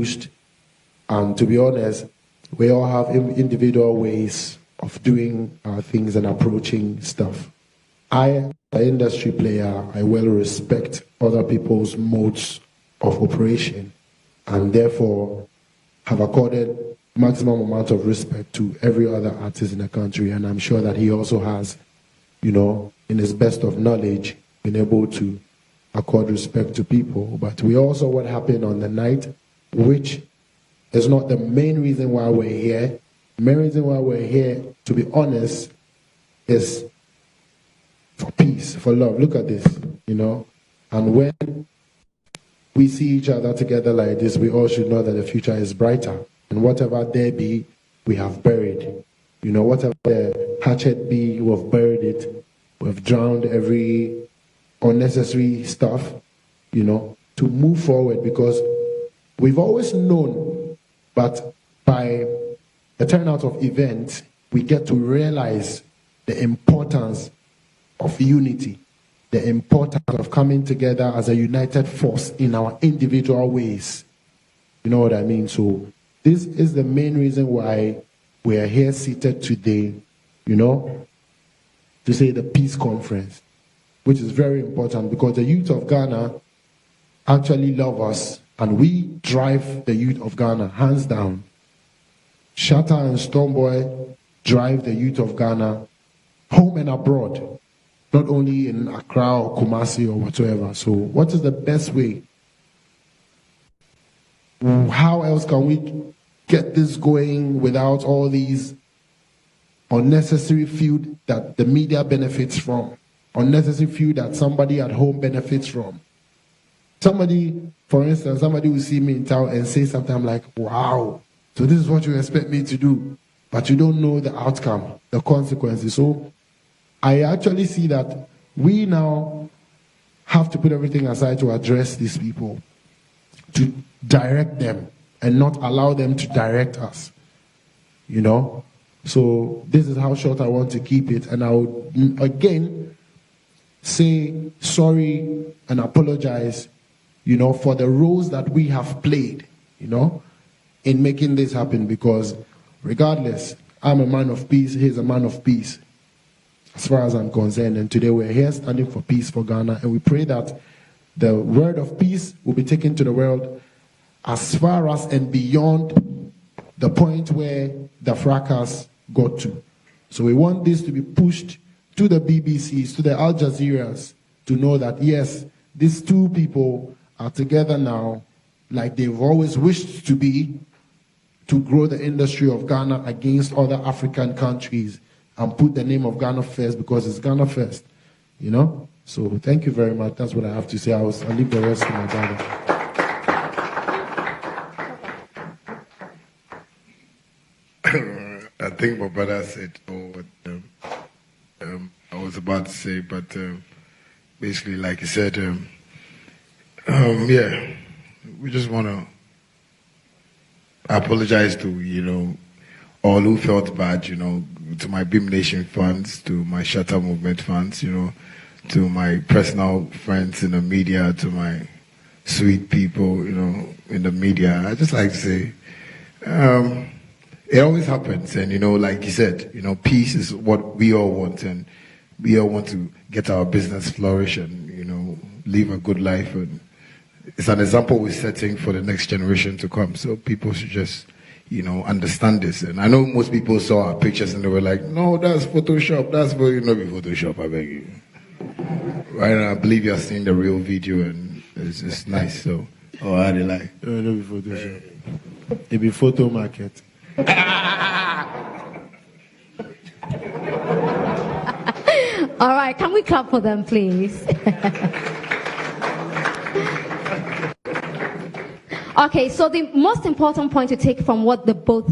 pushed. And to be honest, we all have individual ways of doing things and approaching stuff. I, as an industry player, I well respect other people's modes of operation, and therefore have accorded maximum amount of respect to every other artist in the country. And I'm sure that he also has, you know, in his best of knowledge, been able to accord respect to people. But we also what happened on the night, which is not the main reason why we're here. The main reason why we're here, to be honest, is for peace, for love. Look at this, you know. And when we see each other together like this, we all should know that the future is brighter. And whatever there be, we have buried. You know, whatever the hatchet be, we've buried it. We've drowned every unnecessary stuff, you know, to move forward, because we've always known, but by the turnout of events, we get to realize the importance of unity, the importance of coming together as a united force in our individual ways. You know what I mean? So this is the main reason why we are here seated today, you know, to say the peace conference, which is very important, because the youth of Ghana actually love us, and we drive the youth of Ghana, hands down. Shatta and Stonebwoy drive the youth of Ghana home and abroad, not only in Accra or Kumasi or whatsoever. So what is the best way? How else can we get this going without all these unnecessary feud that the media benefits from, unnecessary feud that somebody at home benefits from? Somebody, for instance, somebody will see me in town and say something, I'm like, wow, so this is what you expect me to do, but you don't know the outcome, the consequences. So I actually see that we now have to put everything aside to address these people, to direct them and not allow them to direct us, you know? So this is how short I want to keep it. And I would, again, say sorry and apologize, you know, for the roles that we have played, you know, in making this happen, because regardless, I'm a man of peace, he's a man of peace, as far as I'm concerned. And today we're here standing for peace for Ghana, and we pray that the word of peace will be taken to the world as far as and beyond the point where the fracas got to. So we want this to be pushed to the BBCs, to the Al Jazeeras, to know that yes, these two people are together now, like they've always wished to be, to grow the industry of Ghana against other African countries and put the name of Ghana first, because it's Ghana first, you know? So thank you very much. That's what I have to say. I'll leave the rest to my brother. I think my brother said what I was about to say, but basically, like he said, yeah, we just want to apologize to, you know, all who felt bad, you know, to my Beam Nation fans, to my Shatta movement fans, you know, to my personal friends in the media, to my sweet people, you know, in the media. I just like to say, it always happens, and, you know, like you said, you know, peace is what we all want, and we all want to get our business flourish and, you know, live a good life, and it's an example we're setting for the next generation to come. So people should just, you know, understand this. And I know most people saw our pictures and they were like, no, that's Photoshop, that's very not be Photoshop, I beg you. Right, and I believe you're seeing the real video, and it's nice. So, oh, how they like? No, no be Photoshop. It be photo market. All right, can we clap for them, please? Okay, so the most important point to take from what the both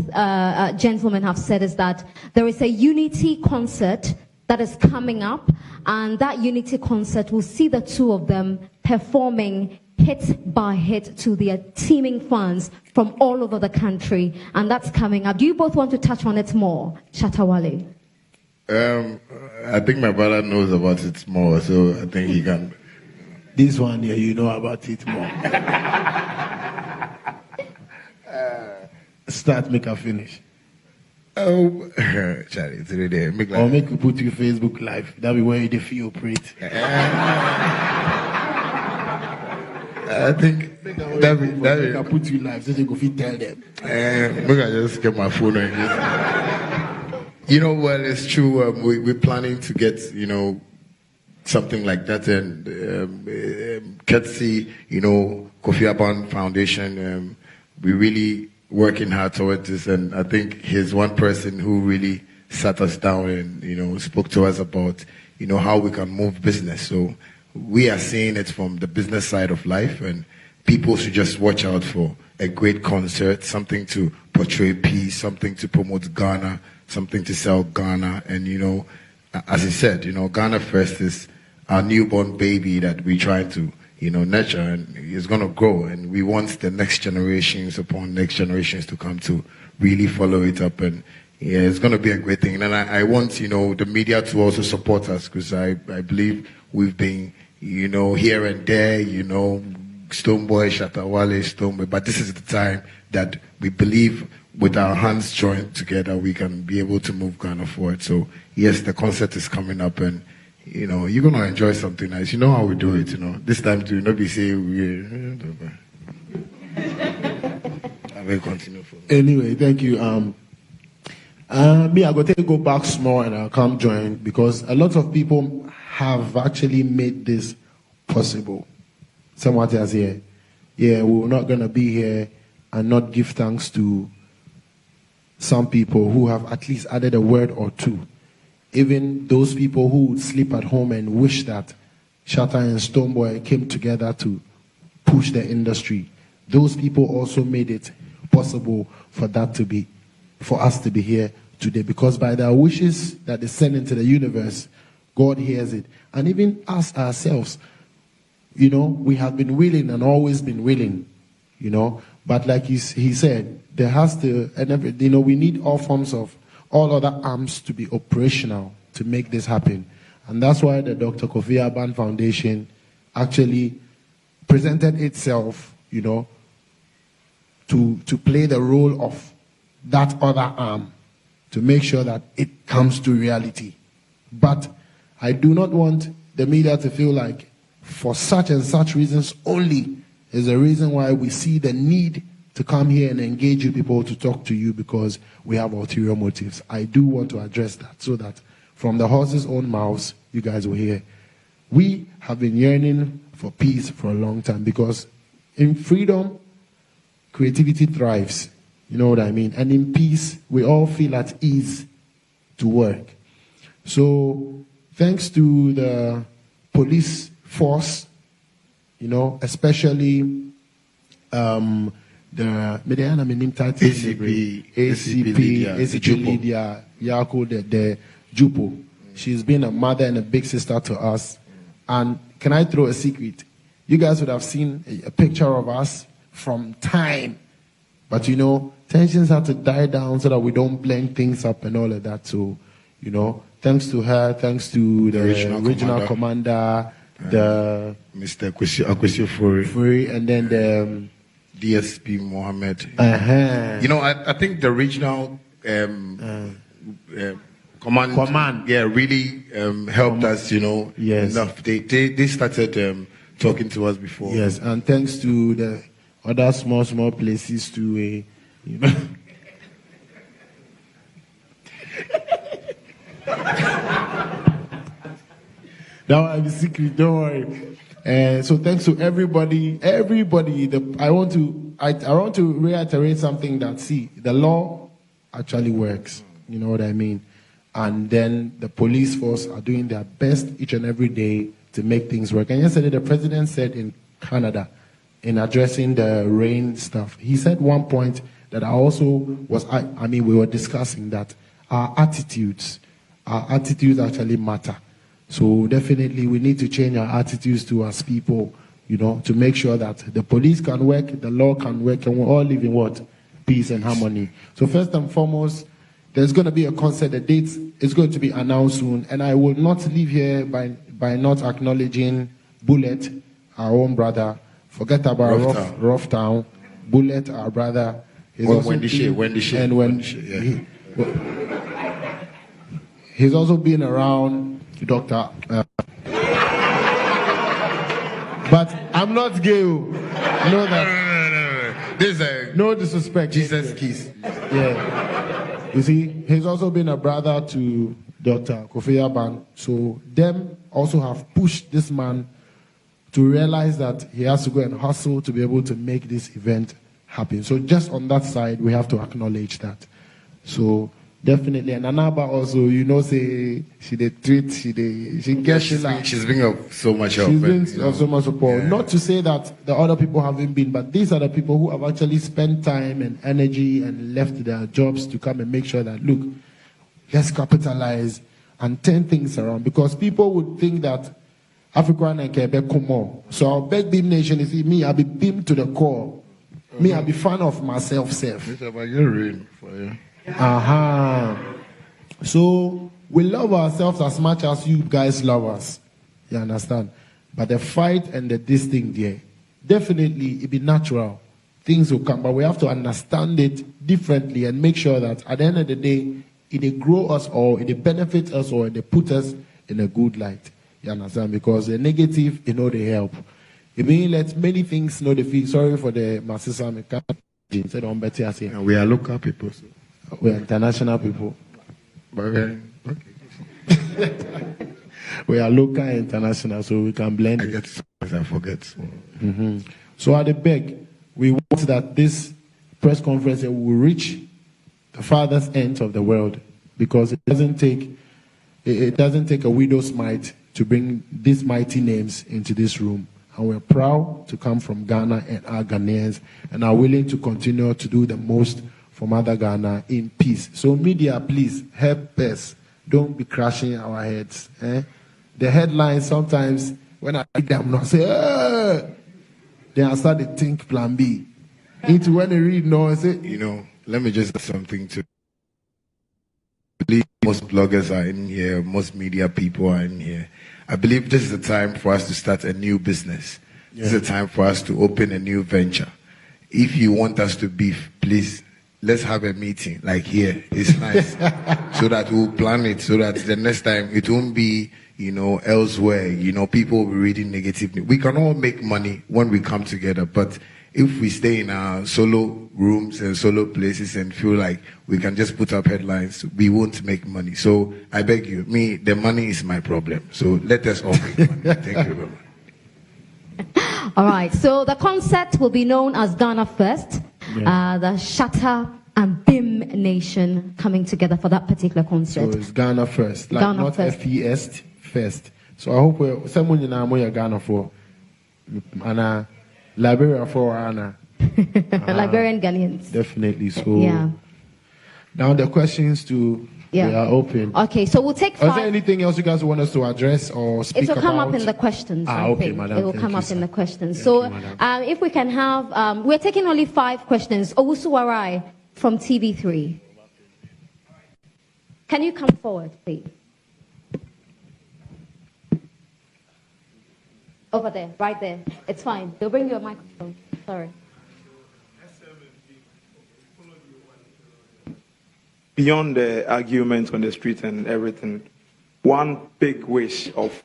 gentlemen have said is that there is a unity concert that is coming up, and that unity concert will see the two of them performing hit by hit to their teeming fans from all over the country, and that's coming up. Do you both want to touch on it more, Shatta, Wale? I think my brother knows about it more, so I think he can. This one here, you know about it more. Start, make a finish. Oh, Charlie, it's really there. Make like, or make you put your Facebook live. That be where you feel operate. I think that I put you live so they go fit tell them. Maybe I just get my phone and just. You know, well, it's true. We're planning to get, something like that, and courtesy, Kofi Aban Foundation. We're really working hard towards this, and I think he's one person who really sat us down and spoke to us about how we can move business. So we are seeing it from the business side of life, and people should just watch out for a great concert, something to portray peace, something to promote Ghana, something to sell Ghana. And as he said, Ghana First is our newborn baby that we try to nurture, and it's going to grow, and we want the next generations upon next generations to come to really follow it up, and yeah, it's going to be a great thing. And I want the media to also support us, because I believe we've been here and there, Stonebwoy, Shatta, wale, Stonebwoy, but this is the time that we believe with our hands joined together we can be able to move Ghana forward. So yes, the concert is coming up, and you're going to enjoy something nice. You know how we do it, This time to not be say we. I will continue. Anyway, thank you. Me, I to go back small and I'll come join, because a lot of people have actually made this possible. Someone tells here, yeah, we're not going to be here and not give thanks to some people who have at least added a word or two. Even those people who would sleep at home and wish that Shatta and Stonebwoy came together to push the industry. Those people also made it possible for us to be here today, because by their wishes that they send into the universe, God hears it. And even us ourselves, we have been willing and always been willing, but like he said, there has to, and we need all other arms to be operational to make this happen. And that's why the Dr. Kofi Aban Foundation actually presented itself, to play the role of that other arm to make sure that it comes to reality. But I do not want the media to feel like for such and such reasons only is the reason why we see the need to come here and engage you people, to talk to you, because we have ulterior motives. I do want to address that, so that from the horse's own mouths, you guys will hear. We have been yearning for peace for a long time, because in freedom, creativity thrives. You know what I mean? And in peace, we all feel at ease to work. So thanks to the police force, especially the ACP Lydia Yako, the Jupo. She's been a mother and a big sister to us. And can I throw a secret? You guys would have seen a picture of us from time. But tensions have to die down so that we don't blend things up and all of that. So, thanks to her, thanks to the regional commander, the Mr. Akwesi Furi, and then the DSP Mohammed. I think the regional command, really helped us, yes, enough. They started talking to us before. Yes, and thanks to the other small places to that one is secret, don't worry. So thanks to everybody. I want to reiterate something that, the law actually works. You know what I mean? And then the police force are doing their best each and every day to make things work. And yesterday the president said in Canada, in addressing the rain stuff, he said one point that we were discussing, that our attitudes actually matter. So definitely we need to change our attitudes to us people, to make sure that the police can work, the law can work, and we all live in what? Peace and harmony. So first and foremost, there's going to be a concert. The date is going to be announced soon, and I will not leave here by not acknowledging Bullet, our own brother. Forget about Rough Town. Bullet, our brother. He's also been around Dr. But I'm not gay. Know that. No disrespect. Jesus kiss. Yeah. You see, he's also been a brother to Dr. Kofi Aban. So them also have pushed this man to realize that he has to go and hustle to be able to make this event happen. So just on that side, we have to acknowledge that. So definitely, and Anaba also, say she did tweet, she's been of so much help. She's been of so much support. Yeah. Not to say that the other people haven't been, but these are the people who have actually spent time and energy and left their jobs to come and make sure that, look, let's capitalize and turn things around. Because people would think that African and Quebec come on. So our big Beam Nation is me, I'll be beamed to the core. Me, I'll be fan of myself, self. So we love ourselves as much as you guys love us. You understand? But the fight and this thing there, definitely it be natural. Things will come, but we have to understand it differently and make sure that at the end of the day, it grow us or it benefits us or it put us in a good light. You understand? Because the negative, they help. It means let many things know the feel. Sorry for the Masisa Mekana. We are local people. So. We are international people. Okay. We are local and international, so we can blend. I forget. Mm-hmm. So at the beg, we want that this press conference will reach the farthest ends of the world, because it doesn't take a widow's mite to bring these mighty names into this room. And we're proud to come from Ghana and our Ghanaians, and are willing to continue to do the most for Mother Ghana in peace. So media, please help us. Don't be crashing our heads. The headlines sometimes, when I read them, I say, then I start to think plan B. Into when they read, I say, let me just say something to. I believe most bloggers are in here, most media people are in here. I believe this is the time for us to start a new business. Yeah. This is the time for us to open a new venture. If you want us to beef, please, let's have a meeting, like here. It's nice. So that we'll plan it, so that the next time it won't be, elsewhere. People will be reading negative news. We can all make money when we come together, but if we stay in our solo rooms and solo places and feel like we can just put up headlines, we won't make money. So I beg you, the money is my problem. So let us all make money. Thank you very much. All right. So the concert will be known as Ghana First. Yeah. The Shatta and BIM Nation coming together for that particular concert. So it's Ghana First, like Ghana not first. FES first. So I hope someone in Amoya Ghana for and Liberia for Anna. Liberian Ghanaians. Definitely. So yeah. Now the questions they are open. Okay, so we'll take 5. Is there anything else you guys want us to address or speak about? It will come up in the questions. Okay, madam. It will come up in the questions. So if we can have, we're taking only 5 questions. Owusu Warai from TV3. Can you come forward, please? Over there, right there. It's fine. They'll bring you a microphone. Sorry. Beyond the argument on the street and everything, one big wish of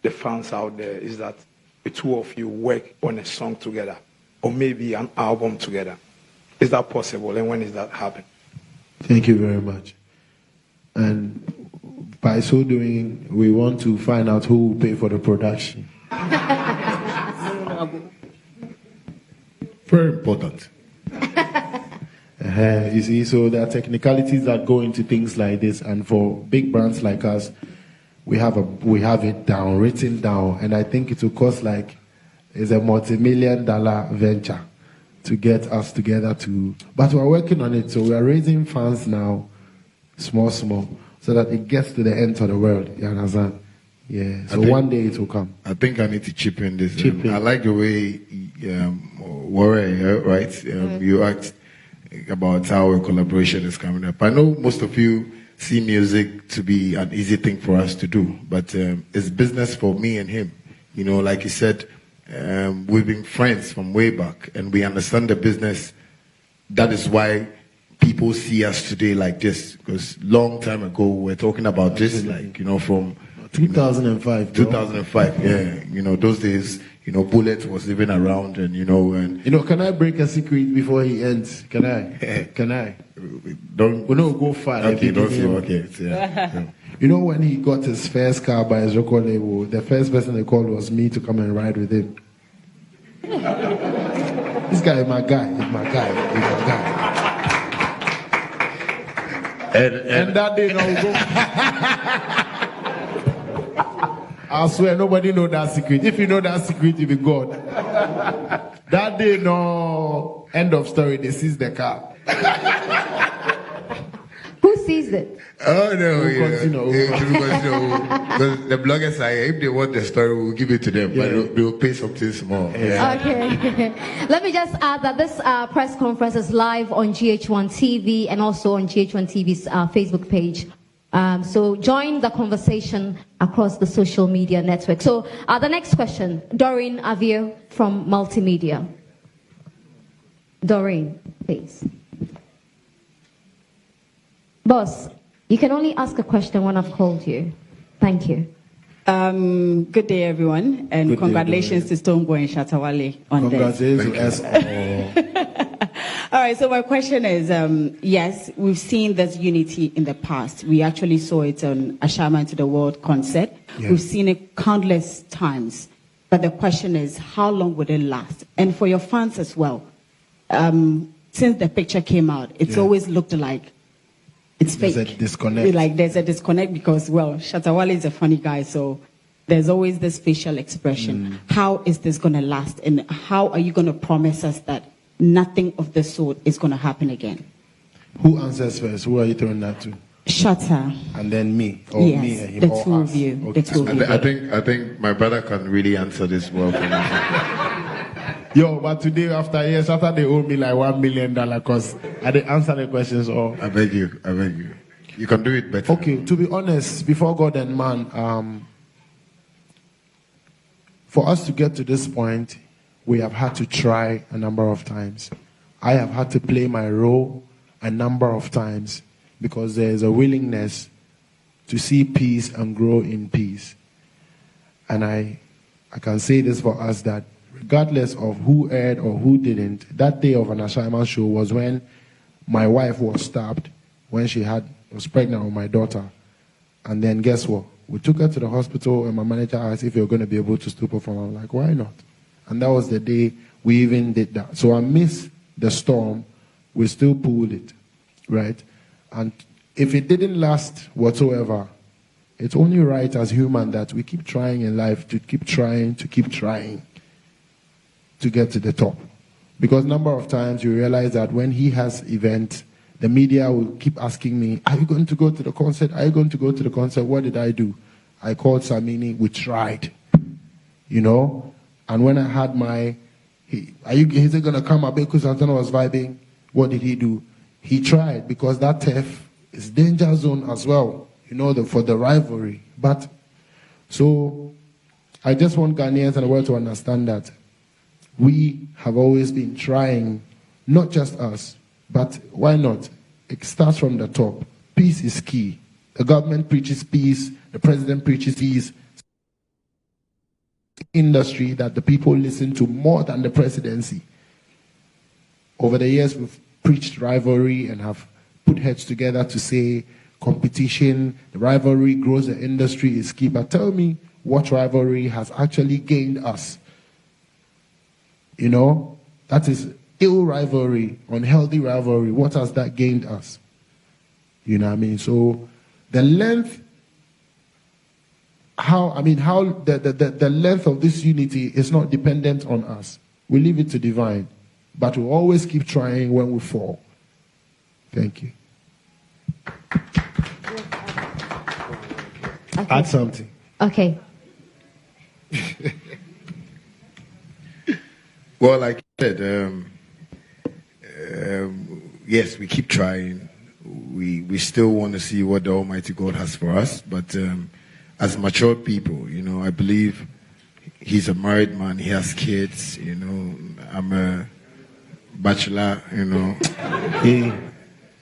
the fans out there is that the two of you work on a song together, or maybe an album together. Is that possible, and when is that happening? Thank you very much. And by so doing, we want to find out who will pay for the production. Very important. You see, so there are technicalities that go into things like this, and for big brands like us, we have it down, written down, and I think it will cost it's a multi-million-dollar venture to get us together but we're working on it, so we are raising funds now, small, so that it gets to the end of the world. You understand? Yeah. So one day it will come. I think I need to chip in this. I like the way Warren, right? You asked about how a collaboration is coming up. I know most of you see music to be an easy thing for us to do, but it's business for me and him. Like you said, we've been friends from way back, and we understand the business that is why people see us today like this. Because long time ago, we were talking about this, like, from 2005. 2005, yeah. Those days, Bullet was even around, and can I break a secret before he ends? Can I? Can I? Don't. We don't go far. Okay, don't say okay. Yeah. When he got his first car by his record label, the first person they called was me to come and ride with him. This guy is my guy. He's my guy. He's my guy. And that day, no go. I swear, nobody know that secret. If you know that secret, you be God. That day, no. End of story. They seize the car. Who sees it? Oh no! Continue. Because the bloggers are here. If they want the story, we'll give it to them, but they'll pay something small. Yeah. Okay. Let me just add that this press conference is live on GH1 TV and also on GH1 TV's Facebook page. So join the conversation across the social media network. So the next question, Doreen Avio from Multimedia. Doreen, please. Boss, you can only ask a question when I've called you. Thank you. Good day, everyone, and Good congratulations day, to Stonebwoy and Shatta Wale on this. Congratulations to us. All right, so my question is, yes, we've seen this unity in the past. We actually saw it on A Shaman to the World concert. Yeah. We've seen it countless times. But the question is, how long would it last? And for your fans as well, since the picture came out, it's always looked like it's fake. There's a disconnect. Like there's a disconnect because, well, Shatta Wale is a funny guy, so there's always this facial expression. How is this going to last? And how are you going to promise us that nothing of the sort is going to happen again? Who answers first? Who are you throwing that to? Shatta. And then me. Or yes, me and him. the or two us. of you. Okay. The two of you. I think my brother can really answer this well for me. Yo, but today after they owe me like $1 million because I didn't answer the questions all. I beg you. You can do it better. Okay, to be honest, before God and man, for us to get to this point, we have had to try a number of times. I have had to play my role a number of times because there is a willingness to see peace and grow in peace. And I can say this for us that regardless of who aired or who didn't, that day of an Ashaiman show was when my wife was stabbed when she was pregnant with my daughter. And then guess what? We took her to the hospital and my manager asked if you're going to be able to still perform. I'm like, why not? And that was the day we even did that. So I miss the storm. We still pulled it, right? And if it didn't last whatsoever, it's only right as human that we keep trying in life, to keep trying to get to the top. Because a number of times you realize that when he has events, the media will keep asking me, are you going to go to the concert? Are you going to go to the concert? What did I do? I called Samini, we tried, And when I had is it going to come? Abeku Santana was vibing. What did he do? He tried, because that turf is danger zone as well, for the rivalry. But, so, I just want Ghanaians and the world to understand that we have always been trying, not just us, but why not? It starts from the top. Peace is key. The government preaches peace. The president preaches peace. Industry that the people listen to more than the presidency. Over the years, we've preached rivalry and have put heads together to say competition, the rivalry grows the industry is key. But tell me what rivalry has actually gained us. That is ill rivalry, unhealthy rivalry. What has that gained us? You know what I mean? So the length, the length of this unity is not dependent on us. We leave it to divine. But we'll always keep trying when we fall. Thank you. Okay. Add something. Okay. Well, like you said, yes, we keep trying. We still want to see what the Almighty God has for us. But as mature people, I believe he's a married man. He has kids. I'm a bachelor, you know. Hey,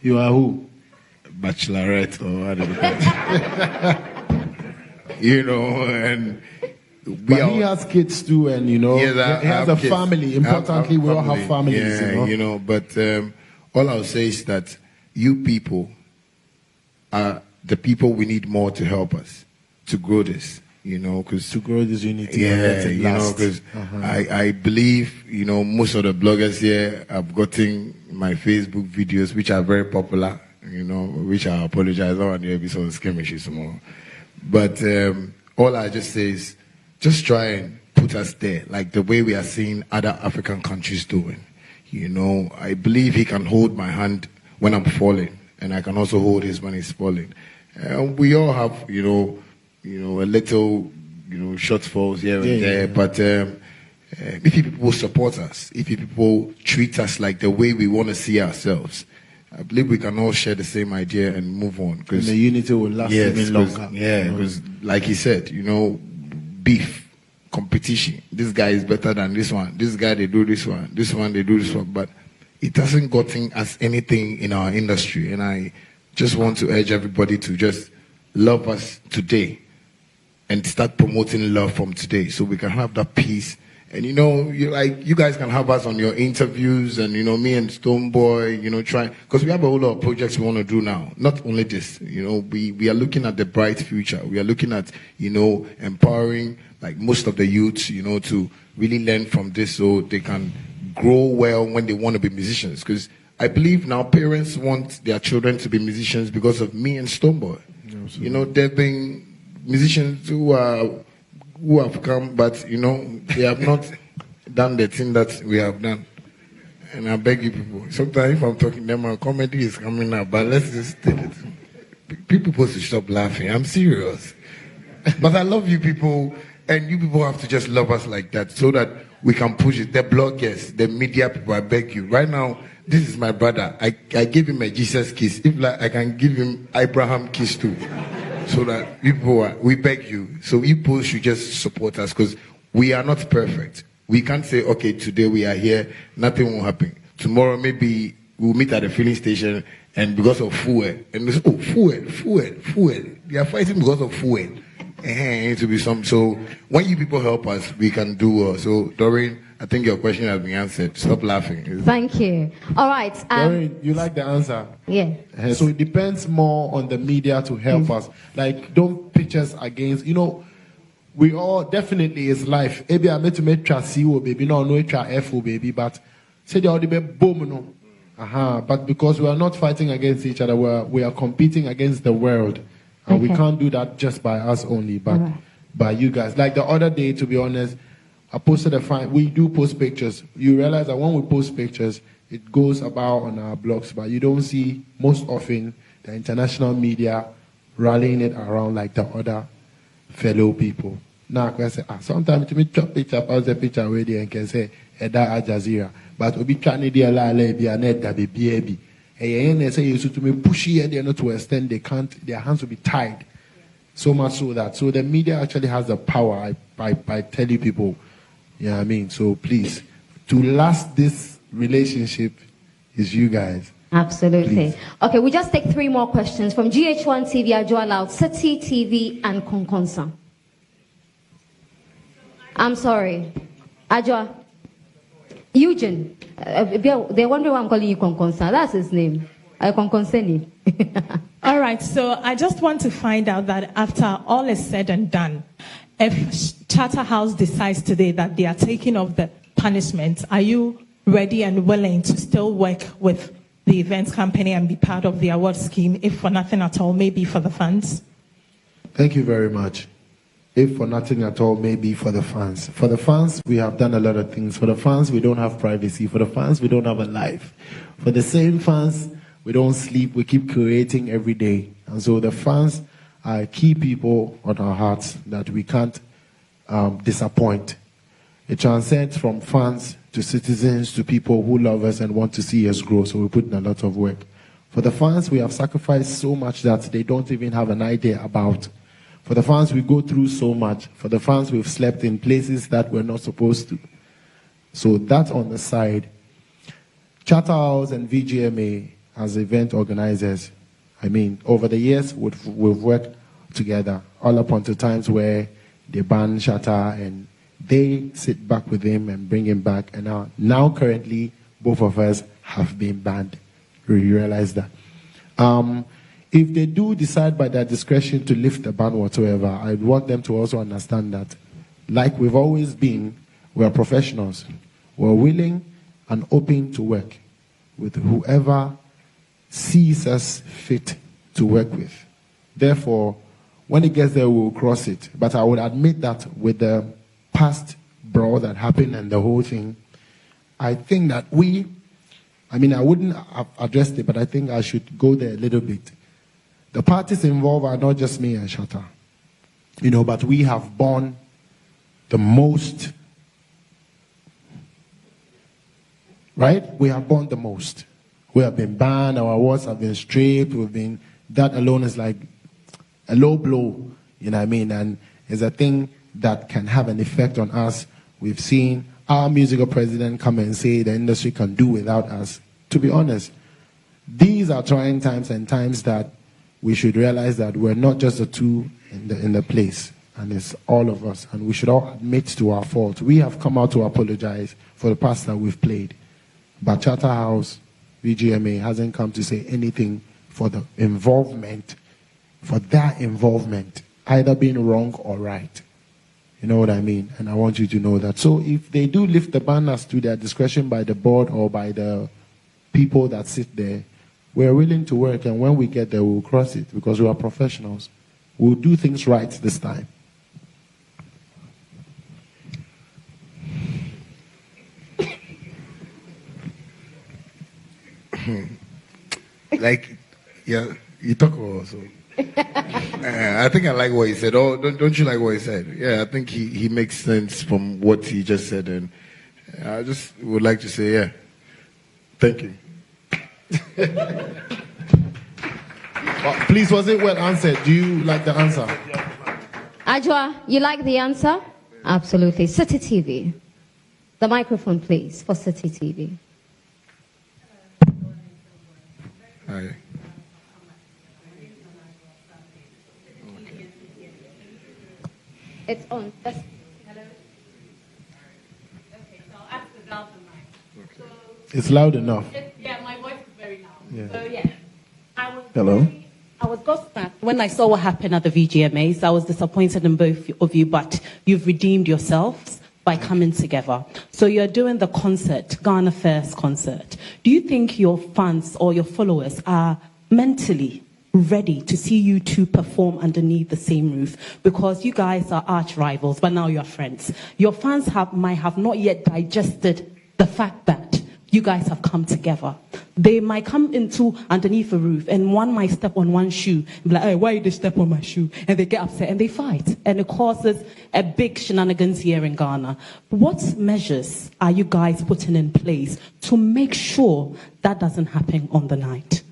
you are who? Bachelorette or what do you call it? You know, and but he has kids too, and you know, yes, he has a kids. family. Importantly, we all have families. Yeah, you know, but all I'll say is that you people are the people we need more to help us to grow this. You know, because to grow this unity. Yeah, you know, because I believe, you know, most of the bloggers here have gotten my Facebook videos, which are very popular. You know, which I apologize. I don't want to be so skirmishy tomorrow. But all I just say is, just try and put us there, like the way we are seeing other African countries doing. You know, I believe he can hold my hand when I'm falling, and I can also hold his when he's falling. We all have, you know, a little, you know, shortfalls here and there. Yeah. But if people support us, if people treat us like the way we want to see ourselves, I believe we can all share the same idea and move on. Because the unity will last even longer. Yeah, because like he said, you know, beef, competition. This guy is better than this one. This guy, they do this one. This one, they do this one. But it hasn't gotten us anything in our industry. And I just want to urge everybody to just love us today and start promoting love from today so we can have that peace. And, you know, you guys can have us on your interviews and, you know, me and Stonebwoy, you know, try, because we have a whole lot of projects we want to do now. Not only this, you know, we are looking at the bright future. We are looking at, you know, empowering, like, most of the youths, you know, to really learn from this so they can grow well when they want to be musicians. Because I believe now parents want their children to be musicians because of me and Stonebwoy. You know, there have been musicians who have come, but, you know, they have not done the thing that we have done. And I beg you people, sometimes if I'm talking to them, comedy is coming up, but let's just take it. People supposed to stop laughing. I'm serious. But I love you people, and you people have to just love us like that so that we can push it. The bloggers, the media people, I beg you. Right now, this is my brother. I gave him a Jesus kiss. If like, I can give him Abraham kiss too. So that people, we beg you. So people should just support us because we are not perfect. We can't say, okay, today we are here, nothing will happen. Tomorrow maybe we'll meet at the filling station and because of fuel. And they say, oh, fuel. They are fighting because of fuel. It needs to be some. So when you people help us, we can do. So Doreen, I think your question has been answered. Stop laughing. Thank you. All right. Doreen, you like the answer? Yeah. So it depends more on the media to help us. Like, don't pitch us against, you know, we all definitely is life. Maybe I made to make C-O, baby, no F-O, baby, but say they already be boom, no. But because we are not fighting against each other, we are competing against the world. And we can't do that just by us only, but by you guys. Like the other day, to be honest, I posted we do post pictures. You realize that when we post pictures, it goes about on our blogs, but you don't see most often the international media rallying it around like the other fellow people. Now, I say, sometimes to me, chop picture, pass the picture away there and can say, Eda Al Jazeera. But we be trying to do a lot of be a net that be baby. And they say, you to me pushy here, they're not to extend, they can't, their hands will be tied. So much so that. So the media actually has the power, I tell you people. Yeah, I mean, so please, to last this relationship is you guys. Absolutely. Please. Okay, we just take 3 more questions from GH1 TV, Ajwa Loud, City TV, and Konkonsa. I'm sorry. Ajwa. Eugene. They're wondering why I'm calling you Konkonsa. That's his name. Konkonseni. All right, so I just want to find out that after all is said and done, if Charterhouse decides today that they are taking off the punishment, are you ready and willing to still work with the events company and be part of the award scheme, if for nothing at all, maybe for the fans? Thank you very much. If for nothing at all, maybe for the fans. For the fans, we have done a lot of things. For the fans, we don't have privacy. For the fans, we don't have a life. For the same fans, we don't sleep. We keep creating every day. And so the fans are key people on our hearts that we can't disappoint. It transcends from fans to citizens to people who love us and want to see us grow. So we put in a lot of work. For the fans, we have sacrificed so much that they don't even have an idea about. For the fans, we go through so much. For the fans, we've slept in places that we're not supposed to. So that's on the side. Shatta House and VGMA as event organizers, I mean, over the years, we've worked together all up until times where they ban Shatta and they sit back with him and bring him back. And now currently, both of us have been banned. We realize that. If they do decide by their discretion to lift the ban whatsoever, I want them to also understand that, like we've always been, we are professionals. We're willing and open to work with whoever sees us fit to work with. Therefore, when it gets there, we'll cross it. But I would admit that with the past brawl that happened and the whole thing, I think that I wouldn't have addressed it, but I think I should go there a little bit. The parties involved are not just me and Shatta, but we have borne the most, right? We have borne the most. We have been banned, our awards have been stripped, that alone is like a low blow, and it's a thing that can have an effect on us. We've seen our musical president come and say the industry can do without us. To be honest, these are trying times and times that we should realize that we're not just the two in the place, and it's all of us, and we should all admit to our fault. We have come out to apologize for the past that we've played, but Shatta House, VGMA hasn't come to say anything for the involvement, for their involvement, either being wrong or right. You know what I mean? And I want you to know that. So if they do lift the banners to their discretion by the board or by the people that sit there, we're willing to work, and when we get there, we'll cross it because we are professionals. We'll do things right this time. You talk also. I think I like what he said. Oh, don't you like what he said? Yeah, I think he makes sense from what he just said, and I just would like to say, yeah, thank you. Please, was it well answered? Do you like the answer? Ajwa, you like the answer? Absolutely. City TV. The microphone, please, for City TV. Hi. It's on. Hello? Okay, so I'll ask without the mic. So, It's loud enough. yeah, my voice is very loud. Yeah. So, yeah. Hello? I was gobsmacked when I saw what happened at the VGMAs. I was disappointed in both of you, but you've redeemed yourselves by coming together. So you're doing the concert, Ghana First concert. Do you think your fans or your followers are mentally ready to see you two perform underneath the same roof? Because you guys are arch rivals, but now you're friends. Your fans might have not yet digested the fact that you guys have come together. They might come into underneath a roof and one might step on one shoe and be like, hey, why you just step on my shoe? And they get upset and they fight. And it causes a big shenanigans here in Ghana. What measures are you guys putting in place to make sure that doesn't happen on the night?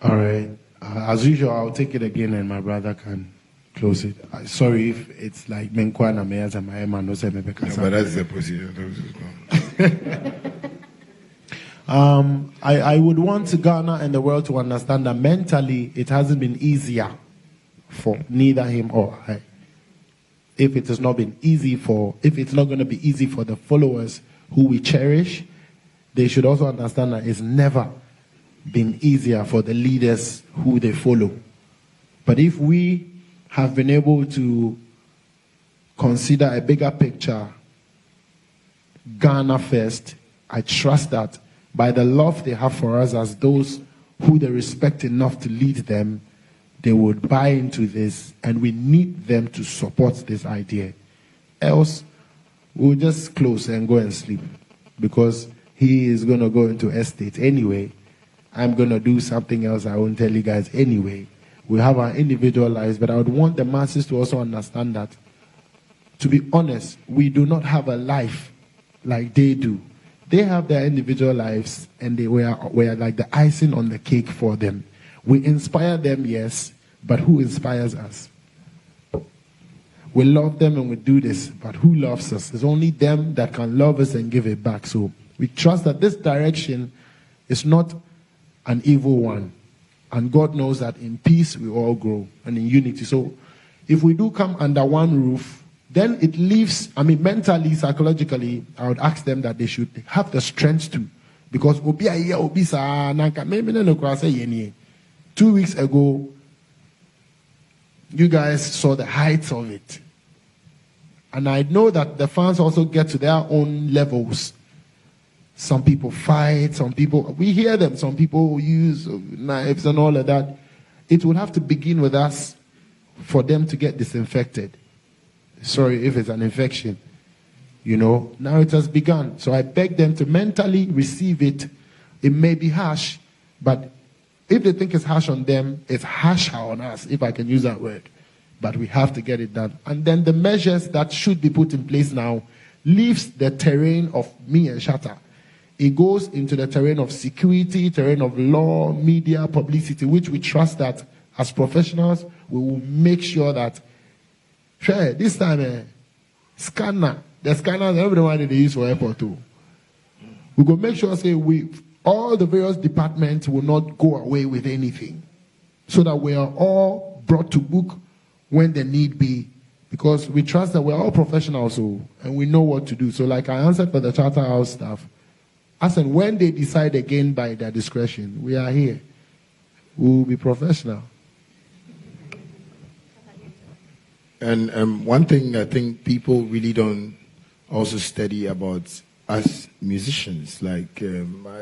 All right. As usual, I'll take it again and my brother can close it. Sorry if it's like Menkwana Meyas and my man no say me because but that's the procedure. I would want Ghana and the world to understand that mentally it hasn't been easier for neither him or I. If it's not going to be easy for the followers who we cherish, they should also understand that it's never been easier for the leaders who they follow. But if we have been able to consider a bigger picture, Ghana first, I trust that by the love they have for us as those who they respect enough to lead them, they would buy into this, and we need them to support this idea. Else, we'll just close and go and sleep, because he is going to go into estate anyway. I'm going to do something else I won't tell you guys anyway. We have our individual lives, but I would want the masses to also understand that, to be honest, we do not have a life like they do. They have their individual lives, and we're like the icing on the cake for them. We inspire them, yes, but who inspires us? We love them and we do this, but who loves us? It's only them that can love us and give it back. So we trust that this direction It's not an evil one. And God knows that in peace we all grow and in unity. So if we do come under one roof, then it leaves, mentally, psychologically, I would ask them that they should have the strength to. Because 2 weeks ago, you guys saw the heights of it. And I know that the fans also get to their own levels. Some people fight, some people, we hear them, some people use knives and all of that. It would have to begin with us for them to get disinfected. Sorry if it's an infection. Now it has begun. So I beg them to mentally receive it. It may be harsh, but if they think it's harsh on them, it's harsher on us, if I can use that word. But we have to get it done. And then the measures that should be put in place now leaves the terrain of me and Shatta. It goes into the terrain of security, terrain of law, media, publicity, which we trust that as professionals, we will make sure that this time, the scanners, everyone they use for airport too. We will make sure, all the various departments will not go away with anything, so that we are all brought to book when the need be, because we trust that we're all professionals, and we know what to do. So, like I answered for the Charterhouse staff, I said when they decide again by their discretion, we are here. We will be professional. And one thing I think people really don't also study about us musicians, I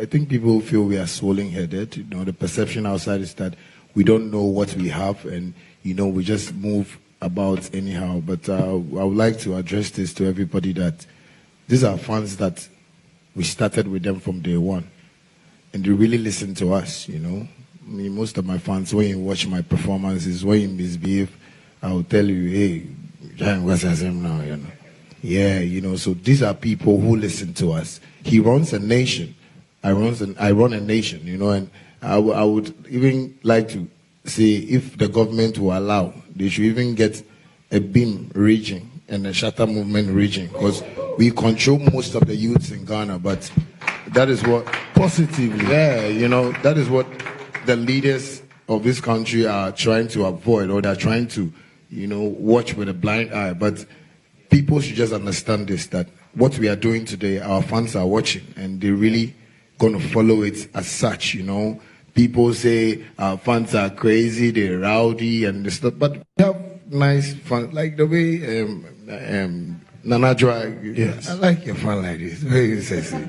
think people feel we are swollen-headed. The perception outside is that we don't know what we have, and we just move about anyhow. But I would like to address this to everybody, that these are fans that we started with them from day one, and they really listen to us. Most of my fans, when you watch my performances, when you misbehave, I will tell you, hey, what's his name now, Yeah, so these are people who listen to us. He runs a nation. I run a nation, and I would even like to say, if the government will allow, they should even get a BIM region and a Shatta movement region, because we control most of the youths in Ghana, but that is what, positively, that is what the leaders of this country are trying to avoid, or they're trying to watch with a blind eye. But people should just understand this, that what we are doing today, our fans are watching, and they're really going to follow it as such. People say our fans are crazy, they're rowdy and stuff, but we have nice fans, like the way Nana Joy. Yes. I like your fan like this, very sexy.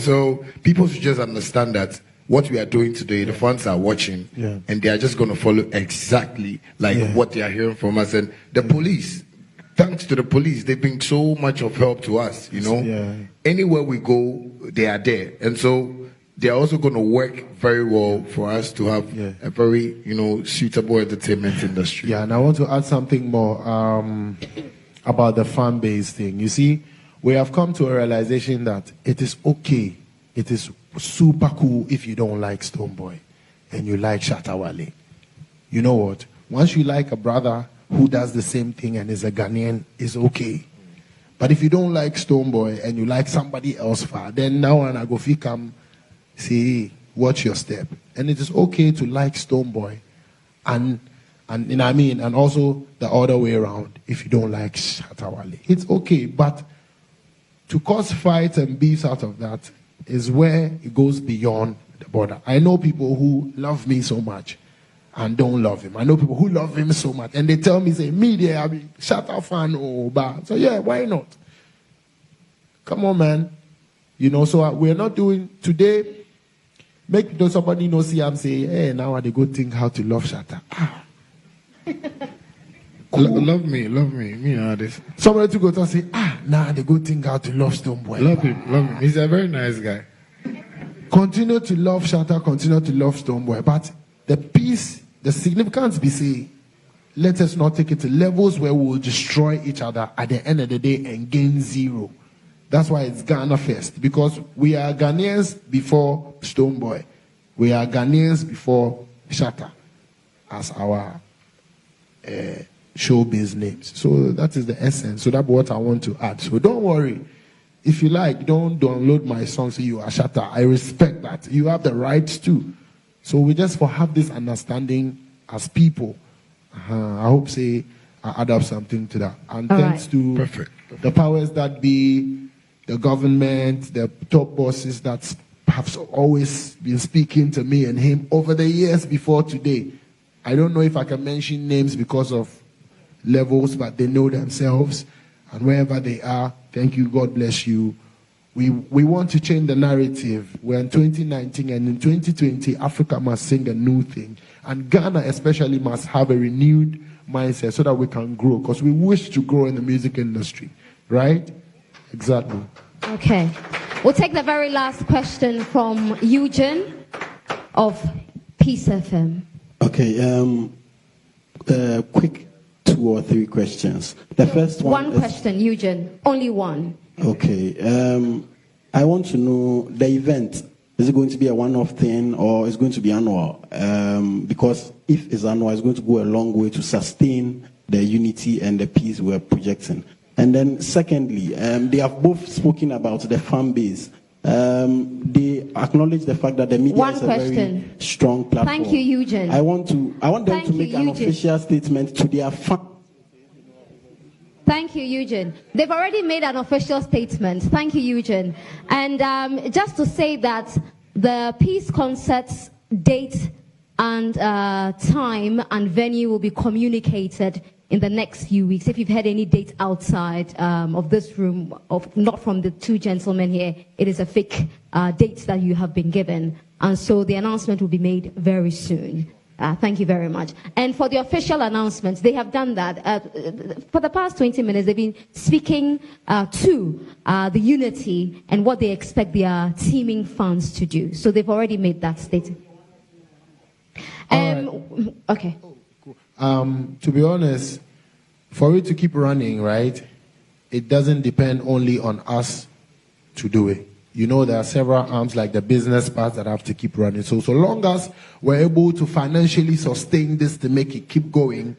So people should just understand that what we are doing today, the fans are watching, and they are just going to follow exactly what they are hearing from us. And the police, thanks to the police, they've been so much of help to us. Anywhere we go, they are there, and so they are also going to work very well for us to have a very suitable entertainment industry. Yeah, and I want to add something more about the fan base thing. You see, we have come to a realization that it is okay. It is super cool if you don't like Stonebwoy and you like Shatta Wale. You know what? Once you like a brother who does the same thing and is a Ghanaian, it's okay. But if you don't like Stonebwoy and you like somebody else, then now I go come say, watch your step. And it is okay to like Stonebwoy and also the other way around if you don't like Shatta Wale. It's okay, but to cause fights and beefs out of that is where it goes beyond the border. I know people who love me so much and don't love him. I know people who love him so much and they tell me, say, me there, I be Shatta fan or bad. So yeah, why not? Come on, man. So we're not doing today. Make somebody see I'm saying, hey, now they go think how to love Shatta. Cool. Love me. This. Somebody to go to say, now they go think how to love Stonebwoy. Love him. He's a very nice guy. Continue to love Shatta, continue to love Stonebwoy. But the peace, the significance be say, let us not take it to levels where we will destroy each other at the end of the day and gain zero. That's why it's Ghana first, because we are Ghanaians before Stonebwoy. We are Ghanaians before Shatta as our showbiz names. So that is the essence. So that's what I want to add. So don't worry. If you like, don't download my song so you are Shatta. I respect that. You have the rights too. So we just have this understanding as people. I hope say I add up something to that. And thanks to the powers that be, the government, the top bosses that have always been speaking to me and him over the years before today. I don't know if I can mention names because of levels, but they know themselves. And wherever they are, thank you, God bless you. We want to change the narrative. We're in 2019, and in 2020, Africa must sing a new thing. And Ghana especially must have a renewed mindset so that we can grow, because we wish to grow in the music industry, right? Exactly. Okay. We'll take the very last question from Eugene of Peace FM. Okay. Quick 2 or 3 questions. The first one. One question, Eugene. Only one. Okay. I want to know the event. Is it going to be a one-off thing or is it going to be annual? Because if it's annual, it's going to go a long way to sustain the unity and the peace we're projecting. And then secondly, they have both spoken about the fan base. They acknowledge the fact that the media is a very strong platform. Thank you, Eugene. I want them to make an official statement to their fans. Thank you, Eugene. They've already made an official statement. Thank you, Eugene. And just to say that the peace concert's date and time and venue will be communicated in the next few weeks. If you've had any date outside of this room, not from the 2 gentlemen here, it is a fake date that you have been given. And so the announcement will be made very soon. Thank you very much. And for the official announcements, they have done that. For the past 20 minutes, they've been speaking to the unity and what they expect their teaming fans to do. So they've already made that statement. Okay. To be honest, for it to keep running, right, it doesn't depend only on us to do it. You know, there are several arms like the business parts that have to keep running. So long as we're able to financially sustain this to make it keep going,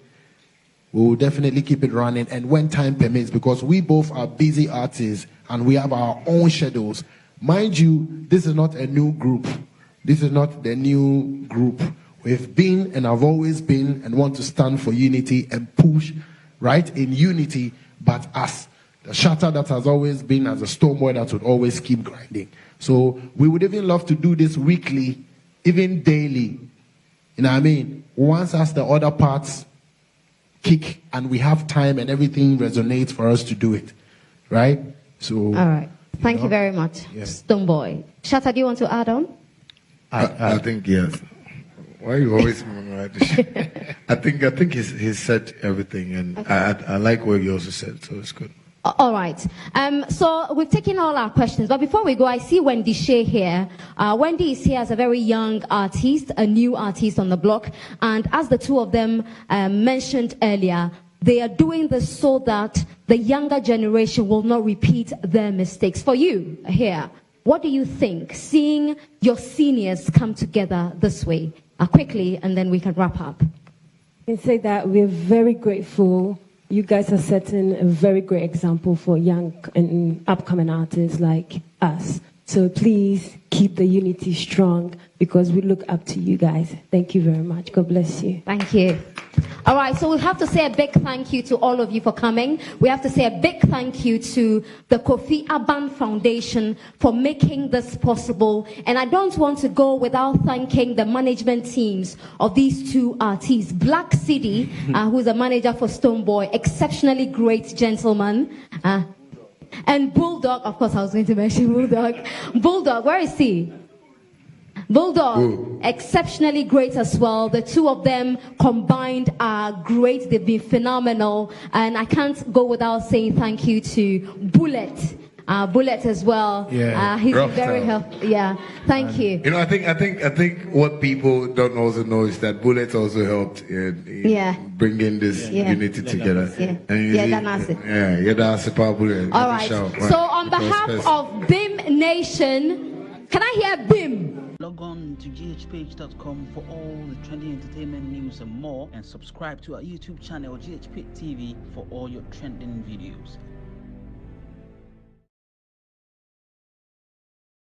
we will definitely keep it running. And when time permits, because we both are busy artists and we have our own schedules. Mind you, this is not a new group. This is not the new group. We've been and have always been and want to stand for unity and push, right, in unity, but us. The Shatta that has always been as a Stonebwoy that would always keep grinding. So we would even love to do this weekly, even daily. You know what I mean? Once as the other parts kick and we have time and everything resonates for us to do it. Right? So. All right. Thank you very much, Stonebwoy. Shatta, do you want to add on? I think yes. Why are you always I think he's said everything, and okay. I like what you also said, so it's good. All right. So we've taken all our questions, but before we go, I see Wendy Shea here. Wendy is here as a very young artist, a new artist on the block, and as the 2 of them mentioned earlier, they are doing this so that the younger generation will not repeat their mistakes. For you here, what do you think, seeing your seniors come together this way? Quickly, and then we can wrap up. I can say that we're very grateful. You guys are setting a very great example for young and upcoming artists like us. So please keep the unity strong because we look up to you guys. Thank you very much. God bless you. Thank you. All right, so we have to say a big thank you to all of you for coming. We have to say a big thank you to the Kofi Aban Foundation for making this possible. And I don't want to go without thanking the management teams of these 2 artists. Black City, who's a manager for Stonebwoy, exceptionally great gentleman. And Bulldog, of course I was going to mention Bulldog. Bulldog, where is he? Bulldog, exceptionally great as well. The 2 of them combined are great. They've been phenomenal. And I can't go without saying thank you to Bullet. Bullet as well. Yeah, he's very helpful. Yeah, thank you. You know, I think what people don't also know is that Bullet also helped in bringing this unity together. That's a Bullet. All right. So on behalf of BIM Nation, can I hear BIM? Log on to ghpage.com for all the trending entertainment news and more, and subscribe to our YouTube channel GHP TV for all your trending videos.